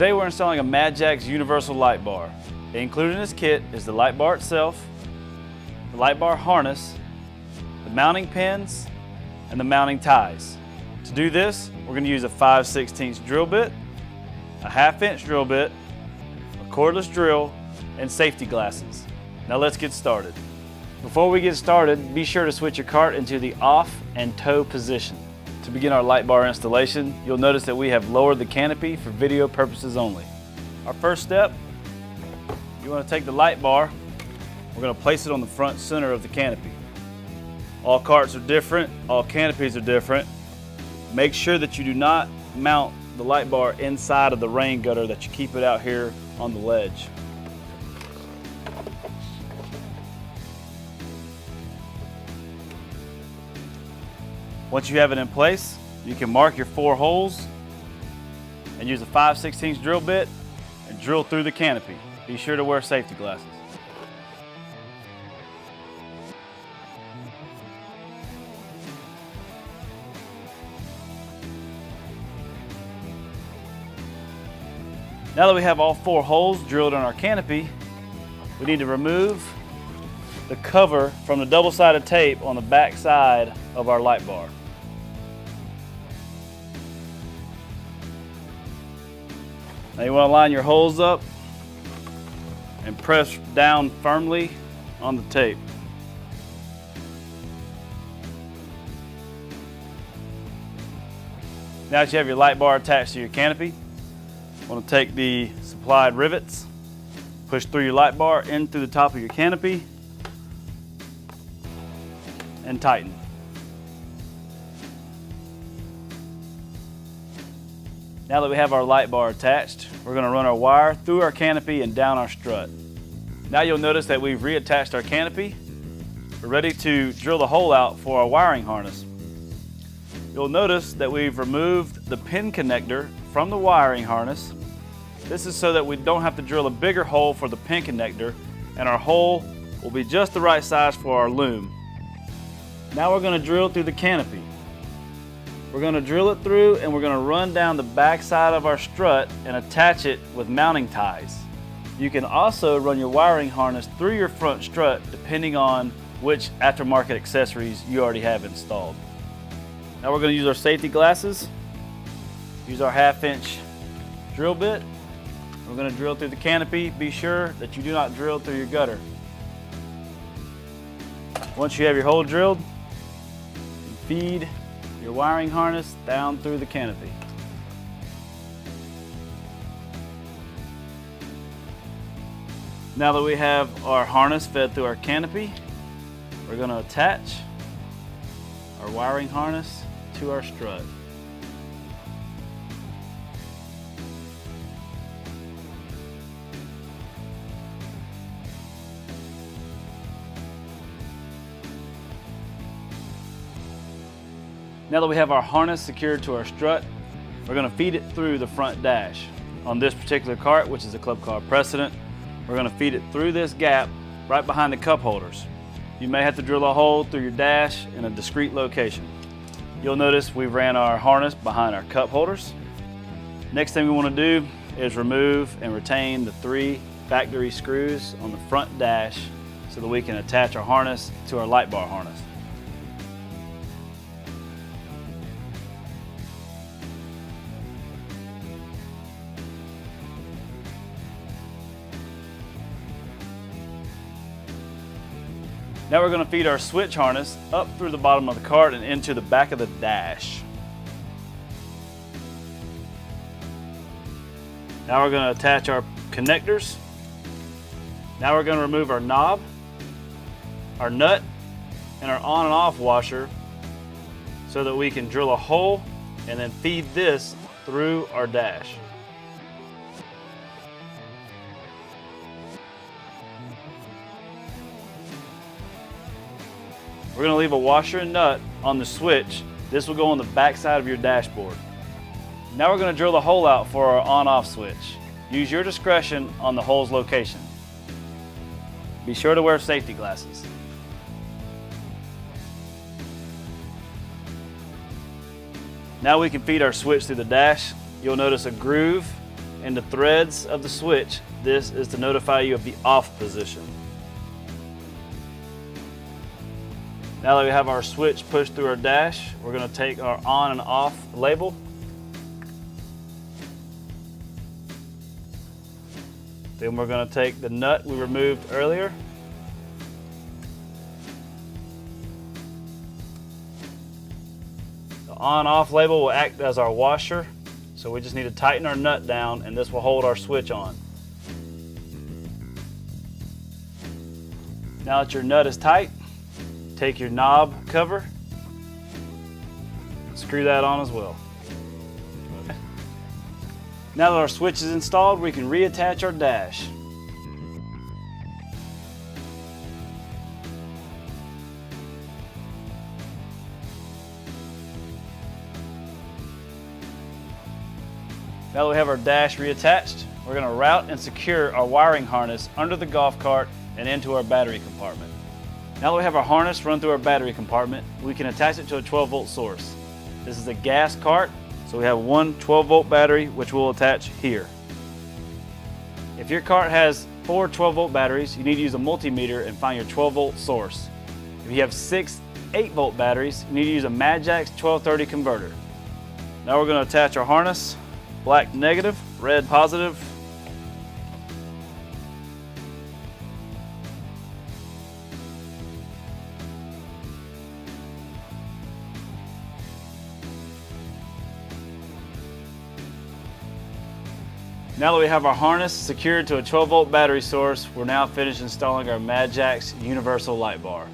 Today we're installing a Madjax Universal Light Bar. Included in this kit is the light bar itself, the light bar harness, the mounting pins, and the mounting ties. To do this, we're going to use a 5/16 drill bit, a 1/2 inch drill bit, a cordless drill, and safety glasses. Now let's get started. Before we get started, be sure to switch your cart into the off and tow position. To begin our light bar installation, you'll notice that we have lowered the canopy for video purposes only. Our first step, you want to take the light bar, we're going to place it on the front center of the canopy. All carts are different, all canopies are different. Make sure that you do not mount the light bar inside of the rain gutter, that you keep it out here on the ledge. Once you have it in place, you can mark your 4 holes and use a 5/16 drill bit and drill through the canopy. Be sure to wear safety glasses. Now that we have all 4 holes drilled on our canopy, we need to remove the cover from the double-sided tape on the back side of our light bar. Now you want to line your holes up and press down firmly on the tape. Now that you have your light bar attached to your canopy, you want to take the supplied rivets, push through your light bar in through the top of your canopy, and tighten. Now that we have our light bar attached, we're going to run our wire through our canopy and down our strut. Now you'll notice that we've reattached our canopy. We're ready to drill the hole out for our wiring harness. You'll notice that we've removed the pin connector from the wiring harness. This is so that we don't have to drill a bigger hole for the pin connector, and our hole will be just the right size for our loom. Now we're going to drill through the canopy. We're going to drill it through, and we're going to run down the back side of our strut and attach it with mounting ties. You can also run your wiring harness through your front strut depending on which aftermarket accessories you already have installed. Now we're going to use our safety glasses, use our 1/2 inch drill bit. We're going to drill through the canopy. Be sure that you do not drill through your gutter. Once you have your hole drilled, feed your wiring harness down through the canopy. Now that we have our harness fed through our canopy, we're going to attach our wiring harness to our strut. Now that we have our harness secured to our strut, we're going to feed it through the front dash. On this particular cart, which is a Club Car Precedent, we're going to feed it through this gap right behind the cup holders. You may have to drill a hole through your dash in a discrete location. You'll notice we've ran our harness behind our cup holders. Next thing we want to do is remove and retain the 3 factory screws on the front dash so that we can attach our harness to our light bar harness. Now we're going to feed our switch harness up through the bottom of the cart and into the back of the dash. Now we're going to attach our connectors. Now we're going to remove our knob, our nut, and our on and off washer so that we can drill a hole and then feed this through our dash. We're going to leave a washer and nut on the switch. This will go on the back side of your dashboard. Now we're going to drill the hole out for our on-off switch. Use your discretion on the hole's location. Be sure to wear safety glasses. Now we can feed our switch through the dash. You'll notice a groove in the threads of the switch, this is to notify you of the off position. Now that we have our switch pushed through our dash, we're going to take our on and off label. Then we're going to take the nut we removed earlier. The on-off label will act as our washer, so we just need to tighten our nut down and this will hold our switch on. Now that your nut is tight, take your knob cover, screw that on as well. Now that our switch is installed, we can reattach our dash. Now that we have our dash reattached, we're going to route and secure our wiring harness under the golf cart and into our battery compartment. Now that we have our harness run through our battery compartment, we can attach it to a 12-volt source. This is a gas cart, so we have one 12-volt battery which we'll attach here. If your cart has 4 12-volt batteries, you need to use a multimeter and find your 12-volt source. If you have 6 8-volt batteries, you need to use a Madjax 1230 converter. Now we're going to attach our harness, black negative, red positive. Now that we have our harness secured to a 12-volt battery source, we're now finished installing our Madjax Universal Light Bar.